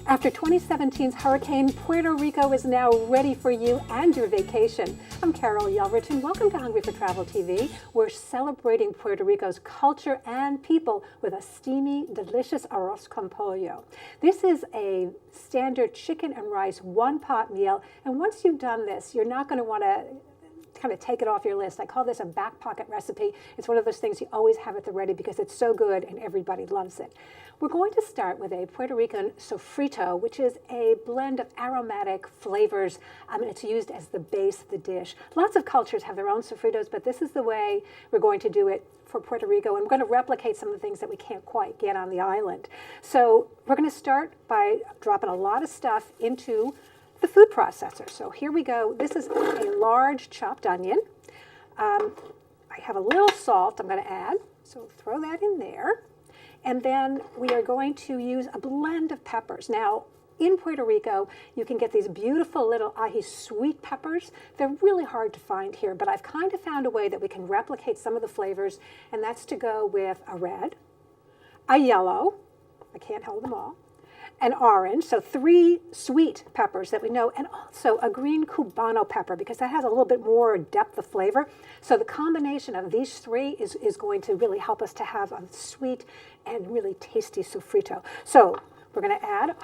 After 2017's hurricane, Puerto Rico is now ready for you and your vacation. I'm Carol Yelverton. Welcome to Hungry for Travel TV. We're celebrating Puerto Rico's culture and people with a steamy, delicious arroz con pollo. This is a standard chicken and rice one-pot meal, and once you've done this, you're not going to want to kind of take it off your list. I call this a back pocket recipe. It's one of those things you always have at the ready because it's so good and everybody loves it. We're going to start with a Puerto Rican sofrito, which is a blend of aromatic flavors. It's used as the base of the dish. Lots of cultures have their own sofritos, but this is the way we're going to do it for Puerto Rico, and we're going to replicate some of the things that we can't quite get on the island. So we're going to start by dropping a lot of stuff into the food processor. So here we go. This is a large chopped onion. I have a little salt I'm going to add, so throw that in there. And then we are going to use a blend of peppers. Now, in Puerto Rico, you can get these beautiful little ají sweet peppers. They're really hard to find here, but I've kind of found a way that we can replicate some of the flavors, and that's to go with a red, a yellow, I can't hold them all, an orange, so 3 sweet peppers that we know, and also a green cubano pepper because that has a little bit more depth of flavor. So the combination of these 3 is going to really help us to have a sweet and really tasty sofrito. So we're going to add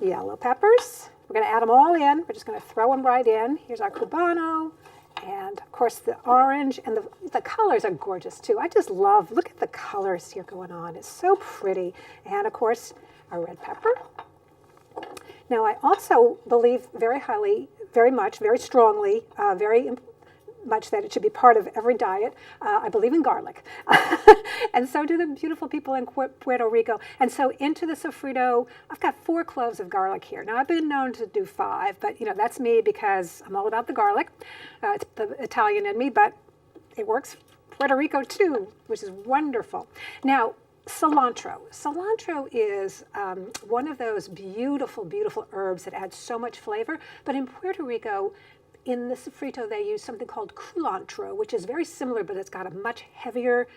yellow peppers. We're going to add them all in. We're just going to throw them right in. Here's our cubano. And of course the orange, and the colors are gorgeous too. I just love, look at the colors here going on. It's so pretty. And of course, our red pepper. Now I also believe very highly, very much, very strongly, very much that it should be part of every diet. I believe in garlic. And so do the beautiful people in Puerto Rico. And so into the sofrito, I've got 4 cloves of garlic here. Now I've been known to do 5, but that's me because I'm all about the garlic. It's the Italian in me, but it works Puerto Rico too, which is wonderful. Now, cilantro. Cilantro is one of those beautiful, beautiful herbs that adds so much flavor. But in Puerto Rico, in the sofrito, they use something called culantro, which is very similar, but it's got a much heavier,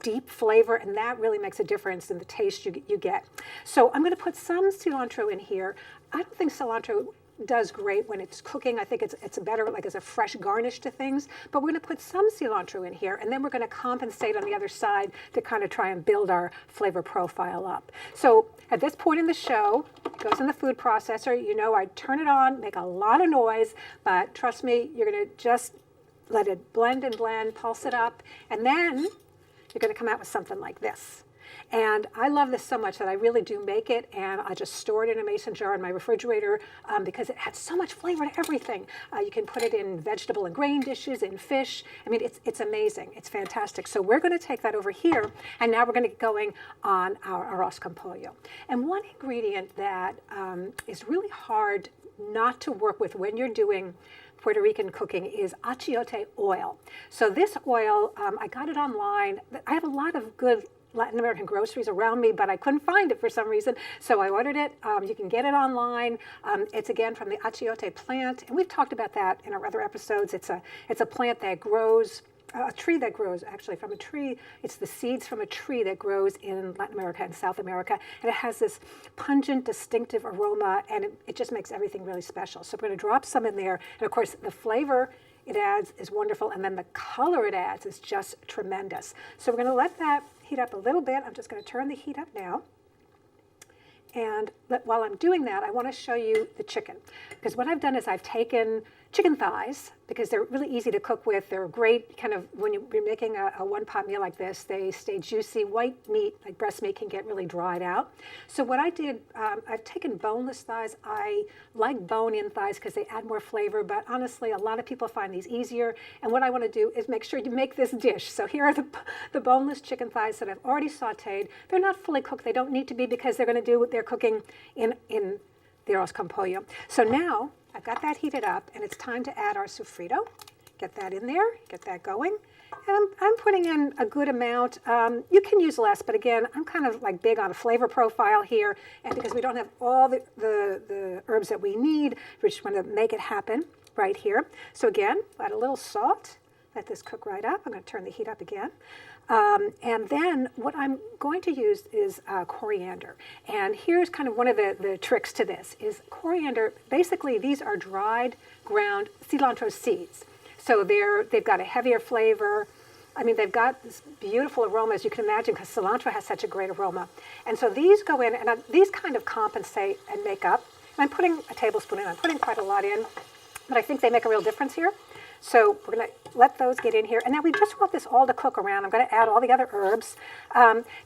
deep flavor, and that really makes a difference in the taste you get. So I'm going to put some cilantro in here. I don't think cilantro does great when it's cooking. I think it's better like as a fresh garnish to things, but we're going to put some cilantro in here, and then we're going to compensate on the other side to kind of try and build our flavor profile up. So at this point in the show, it goes in the food processor. I turn it on, make a lot of noise, but trust me, you're going to just let it blend and blend, pulse it up, and then you're going to come out with something like this. And I love this so much that I really do make it, and I just store it in a mason jar in my refrigerator because it has so much flavor to everything. You can put it in vegetable and grain dishes, in fish. I mean, it's amazing. It's fantastic. So we're going to take that over here, and now we're going to get going on our arroz con pollo. And one ingredient that is really hard not to work with when you're doing Puerto Rican cooking is achiote oil. So this oil, I got it online. I have a lot of good Latin American groceries around me, but I couldn't find it for some reason, so I ordered it. You can get it online. It's again from the achiote plant, and we've talked about that in our other episodes. It's a plant that grows, a tree that grows actually from a tree. It's the seeds from a tree that grows in Latin America and South America, and it has this pungent, distinctive aroma, and it just makes everything really special. So we're going to drop some in there, and of course the flavor it adds is wonderful, and then the color it adds is just tremendous. So we're going to let that heat up a little bit. I'm just going to turn the heat up now. And while I'm doing that, I want to show you the chicken. Because what I've done is I've taken chicken thighs, because they're really easy to cook with. They're great kind of when you're making a one-pot meal like this. They stay juicy. White meat, like breast meat, can get really dried out. So what I did, I've taken boneless thighs. I like bone-in thighs because they add more flavor, but honestly, a lot of people find these easier. And what I want to do is make sure you make this dish. So here are the boneless chicken thighs that I've already sauteed. They're not fully cooked. They don't need to be because they're going to do their cooking in the arroz con pollo. So now I've got that heated up, and it's time to add our sofrito. Get that in there, get that going. And I'm putting in a good amount. You can use less, but again, I'm kind of like big on a flavor profile here, and because we don't have all the herbs that we need, we just want to make it happen right here. So again, add a little salt. Let this cook right up. I'm going to turn the heat up again. And then what I'm going to use is coriander. And here's kind of one of the tricks to this is coriander. Basically, these are dried, ground cilantro seeds. So they've got a heavier flavor. I mean, they've got this beautiful aroma, as you can imagine, because cilantro has such a great aroma. And so these go in, and these kind of compensate and make up. And I'm putting a tablespoon in. I'm putting quite a lot in, but I think they make a real difference here. So we're going to let those get in here. And then we just want this all to cook around. I'm going to add all the other herbs.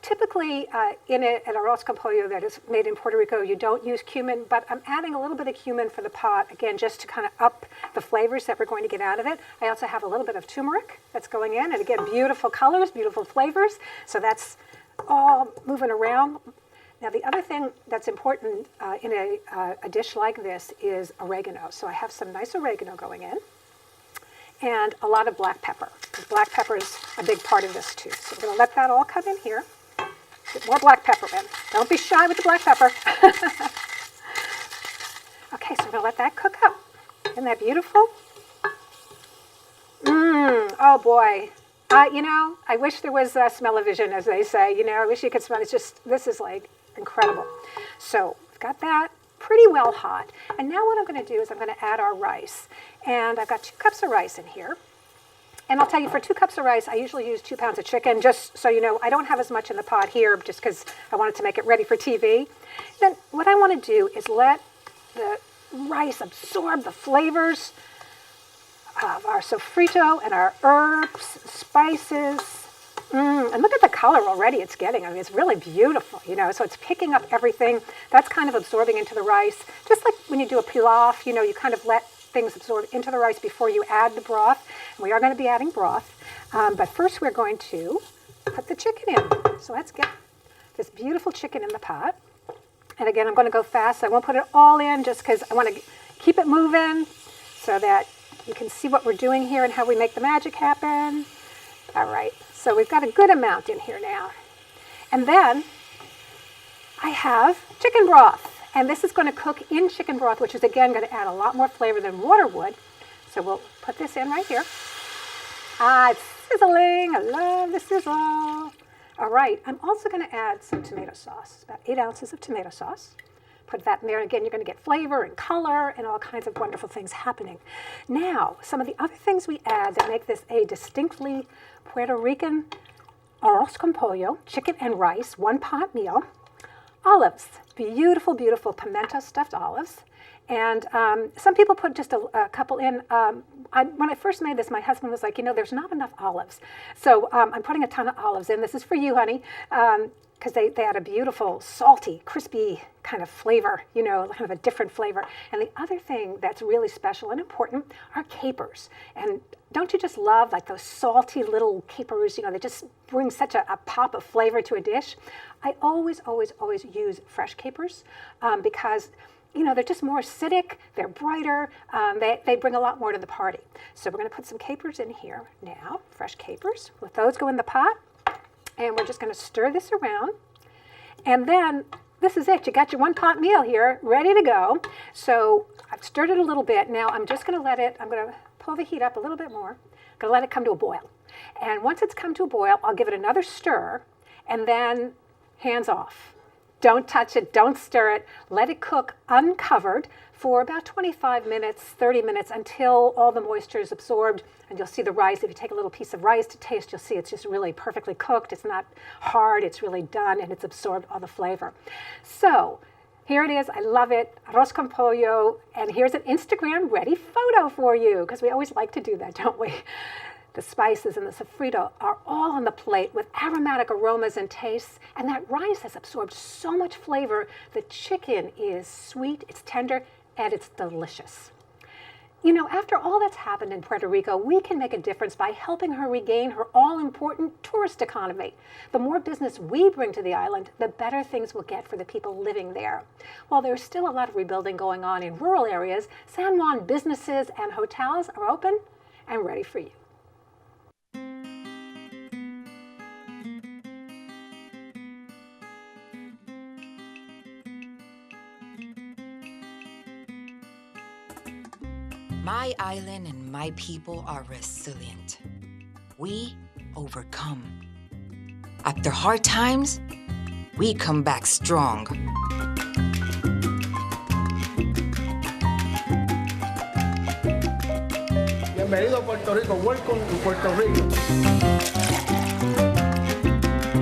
Typically, in an arroz con pollo that is made in Puerto Rico, you don't use cumin, but I'm adding a little bit of cumin for the pot, again, just to kind of up the flavors that we're going to get out of it. I also have a little bit of turmeric that's going in. And again, beautiful colors, beautiful flavors. So that's all moving around. Now, the other thing that's important in a dish like this is oregano. So I have some nice oregano going in. And a lot of black pepper, because black pepper is a big part of this too. So we're going to let that all come in here. Get more black pepper in. Don't be shy with the black pepper. Okay, so we're going to let that cook up. Isn't that beautiful? Oh boy. I wish there was smell-o-vision, as they say. I wish you could smell it. It's just, this is like incredible. So we've got that pretty well hot. And now what I'm going to do is I'm going to add our rice. And I've got 2 cups of rice in here. And I'll tell you, for 2 cups of rice, I usually use 2 pounds of chicken, just so you know. I don't have as much in the pot here, just because I wanted to make it ready for TV. Then what I want to do is let the rice absorb the flavors of our sofrito and our herbs, spices. And look at the color already it's getting. I mean, it's really beautiful, so it's picking up everything. That's kind of absorbing into the rice. Just like when you do a pilaf, you kind of let things absorb into the rice before you add the broth. And we are going to be adding broth. But first we're going to put the chicken in. So let's get this beautiful chicken in the pot. And again, I'm going to go fast. I won't put it all in just because I want to keep it moving so that you can see what we're doing here and how we make the magic happen. All right, so we've got a good amount in here now. And then I have chicken broth. And this is going to cook in chicken broth, which is, again, going to add a lot more flavor than water would. So we'll put this in right here. It's sizzling. I love the sizzle. All right, I'm also going to add some tomato sauce, about 8 ounces of tomato sauce. Put that in there. And again, you're going to get flavor and color and all kinds of wonderful things happening. Now, some of the other things we add that make this a distinctly Puerto Rican arroz con pollo, chicken and rice, 1-pot meal. Olives, beautiful, beautiful pimento stuffed olives. And some people put just a couple in. When I first made this, my husband was like, there's not enough olives. So I'm putting a ton of olives in. This is for you, honey, because they add a beautiful, salty, crispy kind of flavor, kind of a different flavor. And the other thing that's really special and important are capers. And don't you just love like those salty little capers, they just bring such a pop of flavor to a dish. I always, always, always use fresh capers because, they're just more acidic, they're brighter, they bring a lot more to the party. So we're going to put some capers in here now, fresh capers. Let those go in the pot, and we're just going to stir this around. And then this is it. You got your 1-pot meal here, ready to go. So I've stirred it a little bit. Now I'm just going to I'm going to pull the heat up a little bit more. I'm going to let it come to a boil. And once it's come to a boil, I'll give it another stir, and then hands off. Don't touch it, don't stir it. Let it cook uncovered for about 25 minutes, 30 minutes, until all the moisture is absorbed. And you'll see the rice. If you take a little piece of rice to taste, you'll see it's just really perfectly cooked. It's not hard, it's really done, and it's absorbed all the flavor. So here it is. I love it. Arroz con pollo. And here's an Instagram-ready photo for you, because we always like to do that, don't we? The spices and the sofrito are all on the plate with aromatic aromas and tastes, and that rice has absorbed so much flavor. The chicken is sweet, it's tender, and it's delicious. After all that's happened in Puerto Rico, we can make a difference by helping her regain her all-important tourist economy. The more business we bring to the island, the better things will get for the people living there. While there's still a lot of rebuilding going on in rural areas, San Juan businesses and hotels are open and ready for you. My island and my people are resilient. We overcome. After hard times, we come back strong. Bienvenido a Puerto Rico. Welcome to Puerto Rico.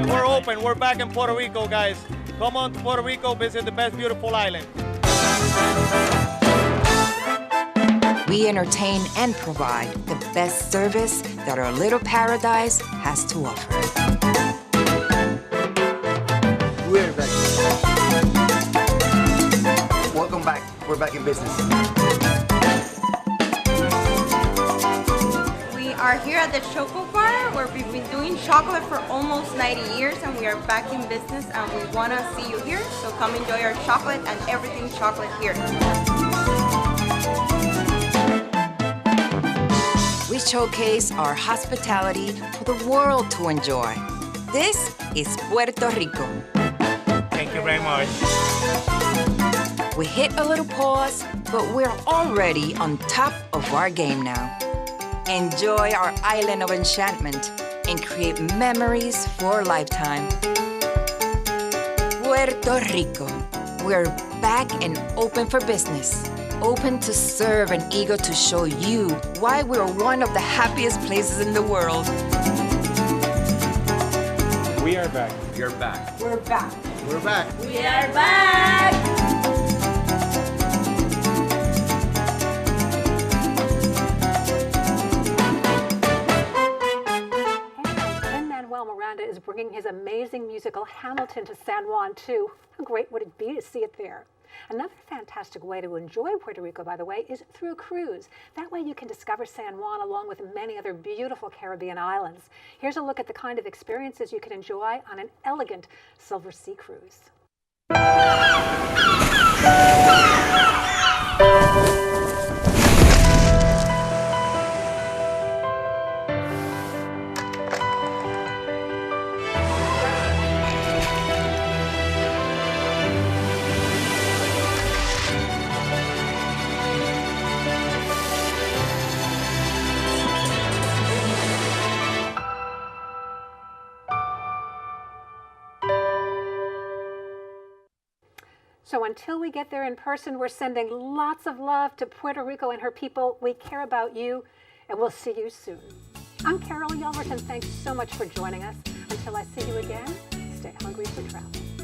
We're open. We're back in Puerto Rico, guys. Come on to Puerto Rico, visit the best beautiful island. We entertain and provide the best service that our little paradise has to offer. We're back. Welcome back. We're back in business. We are here at the Choco Bar where we've been doing chocolate for almost 90 years and we are back in business and we want to see you here. So come enjoy our chocolate and everything chocolate here. We showcase our hospitality for the world to enjoy. This is Puerto Rico. Thank you very much. We hit a little pause, but we're already on top of our game now. Enjoy our island of enchantment and create memories for a lifetime. Puerto Rico. We're back and open for business. Open to serve and eager to show you why we're one of the happiest places in the world. We are back. You're back. We're back. We're back. We are back. Miranda is bringing his amazing musical Hamilton to San Juan too. How great would it be to see it there? Another fantastic way to enjoy Puerto Rico, by the way, is through a cruise. That way you can discover San Juan along with many other beautiful Caribbean islands. Here's a look at the kind of experiences you can enjoy on an elegant Silver Sea cruise. So until we get there in person, we're sending lots of love to Puerto Rico and her people. We care about you, and we'll see you soon. I'm Carol Yelverton. Thanks so much for joining us. Until I see you again, stay hungry for travel.